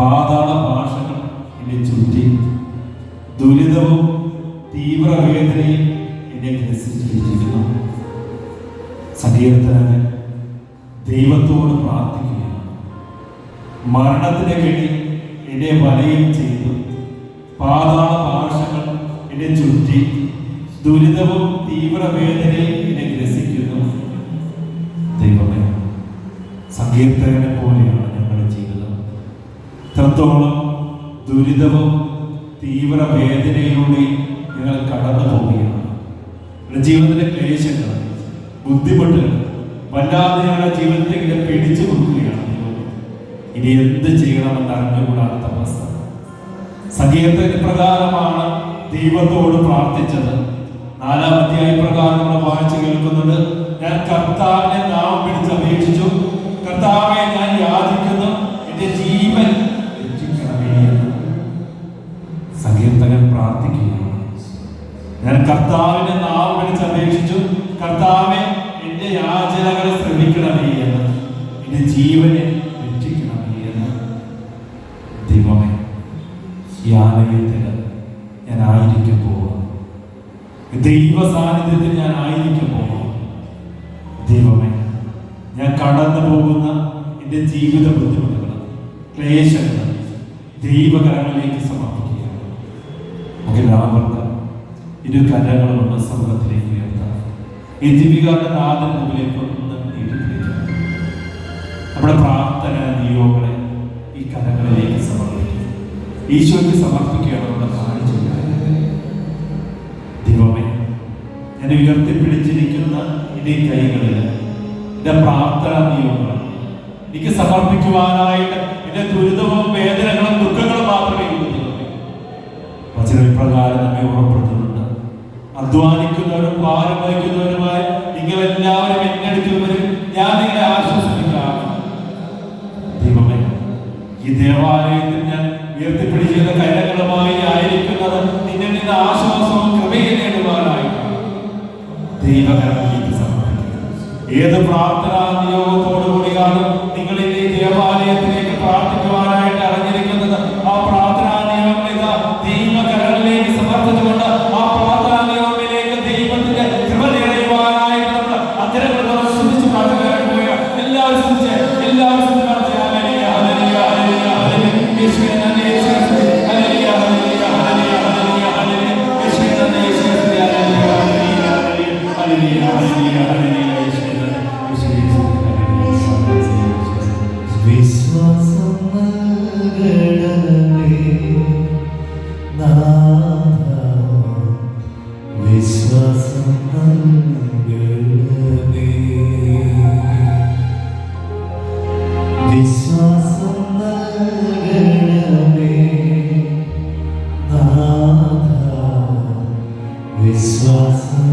പാതാള ഭാഷകൾ എന്നെ ചുറ്റി, ദുരിതവും തീവ്രവേദനയും എന്നെ ഗ്രസിച്ചിരിക്കുന്നു. സങ്കീർത്തനങ്ങൾ ദൈവത്തോട് പ്രാർത്ഥിക്കുകയാണ്. മരണത്തിന് കെണി എന്നെ വലയം ചെയ്തു, പാതാള ഭാഷകൾ എന്നെ ചുറ്റി, ദുരിതവും തീവ്രവേദനയും എന്നെ ഗ്രസിക്കുന്നു. ദൈവമേ, സങ്കീർത്തകനെ പോലെയാണ് ഞങ്ങളുടെ ജീവിതം. ഇത്രത്തോളം ദുരിതവും തീവ്രവേദനയിലൂടെ ഞങ്ങൾ കടന്നു പോവുകയാണ്. ഞങ്ങളുടെ ജീവിതത്തിലെ ക്ലേശങ്ങൾ, ബുദ്ധിമുട്ടുകൾ വല്ലാതെ ഞങ്ങളുടെ ജീവിതത്തിൽ പിടിച്ചു കൊടുക്കുകയാണ്. ഇനി എന്ത് ചെയ്യണമെന്ന് അറിഞ്ഞുകൂടാത്ത അവസ്ഥ. സങ്കീർത്തന പ്രകാരമാണ് ദൈവത്തോട് പ്രാർത്ഥിച്ചത്. 4-ാം അധ്യായ പ്രകാരം നമ്മൾ വായിച്ചു കേൾക്കുന്നത്, ഞാൻ കർത്താവിനെ നാമം പിടിച്ച് അപേക്ഷിച്ചു, കർത്താവെ ഞാൻ യാചിക്കുന്നു, എന്റെ ജീവൻ രക്ഷിക്കണമേ എന്ന് സങ്കീർത്തകൻ പ്രാർത്ഥിക്കുകയാണ്. ഞാൻ കർത്താവിനെ നാമം പിടിച്ച് അപേക്ഷിച്ചു, കർത്താവെ എന്റെ യാചനകളെ ശ്രമിക്കണമേ എന്ന്, എന്റെ ജീവനെ രക്ഷിക്കണമേ എന്ന്. ദൈവമേ, ഈ ആലയത്തിൽ ഞാൻ ആയിരിക്കുമ്പോൾ, ദൈവ സാന്നിധ്യത്തിൽ ഞാൻ ആയിരിക്കുമ്പോൾ, ദൈവമേ, ഞാൻ കടന്നു പോകുന്ന എൻ്റെ ജീവിത ബുദ്ധിമുട്ടുകൾ, ക്ലേശങ്ങൾ ദൈവകരങ്ങളിലേക്ക് സമർപ്പിക്കുകയാണ്. നമുക്ക് എല്ലാവർക്കും ഇരു കരങ്ങളുകൊണ്ട് സമൂഹത്തിലേക്ക് ഉയർത്താം. ഈ ദീപികയുടെ നാഥൻ മുമ്പിലേക്ക് ഒന്ന് നീട്ടിപ്പിടിക്കാം. നമ്മുടെ പ്രാർത്ഥന നിയോഗങ്ങളെ ഈ കരങ്ങളിലേക്ക് സമർപ്പിക്കും. ഈശോയ്ക്ക് സമർപ്പിക്കുകയാണ് നമ്മുടെ കാണിച്ചു. ദൈവമേ, ഞാൻ ഉയർത്തിപ്പിടിച്ചിരിക്കുന്ന എൻ്റെ കൈകളിൽ എൻ്റെ പ്രാർത്ഥനാ നിയോഗങ്ങൾ എനിക്ക് സമർപ്പിക്കുവാനായിട്ട് എൻ്റെ ദുരിതവും വേദനകളും ദുഃഖങ്ങളും മാത്രമേ ഉള്ളൂ. വചനപ്രകാരം നമ്മെ ഉറപ്പെടുത്തുന്നുണ്ട്, അധ്വാനിക്കുന്നവരും ഭാരം വഹിക്കുന്നവരുമായി നിങ്ങൾ എല്ലാവരും എന്നെടുക്കുന്നവരും ഞാൻ നിങ്ങളെ ആശ്വസിപ്പിക്കാം. ദൈവമേ, ഈ ദേവാലയത്തിൽ ഞാൻ ഉയർത്തിപ്പിടിക്കുന്ന കരങ്ങളുമായി ആയിരിക്കുന്നത് നിന്നിൽ നിന്ന് ആശ്വാസവും കൃപയും നേടുവാനായിട്ടാണ്. ദൈവകരങ്ങളിലേക്ക് സമർപ്പിക്കുക. ഏത് പ്രാർത്ഥനാ നിയോഗത്തോടു കൂടിയാണ് നിങ്ങൾ ഈ ദേവാലയത്തിലേക്ക് പ്രാർത്ഥിക്കുവാനായിട്ട് അറിഞ്ഞിരിക്കുന്നത്, ആ പ്രാർത്ഥനാ നിയോഗങ്ങൾ ഇതാ ദൈവകരങ്ങളിലേക്ക് സമർപ്പിച്ചുകൊണ്ട് ആ പ്രാർത്ഥനാ നിയോഗങ്ങളിലേക്ക് ദൈവത്തിന്റെ കൃപ നേടുവാനായിട്ട് നമ്മൾ അത്തരങ്ങൾ നമ്മൾ ശ്രദ്ധിച്ച് പ്രാർത്ഥിക്കാനായിട്ട് പോവുക. എല്ലാവരും ശ്രദ്ധിച്ച് വിശ്വാസം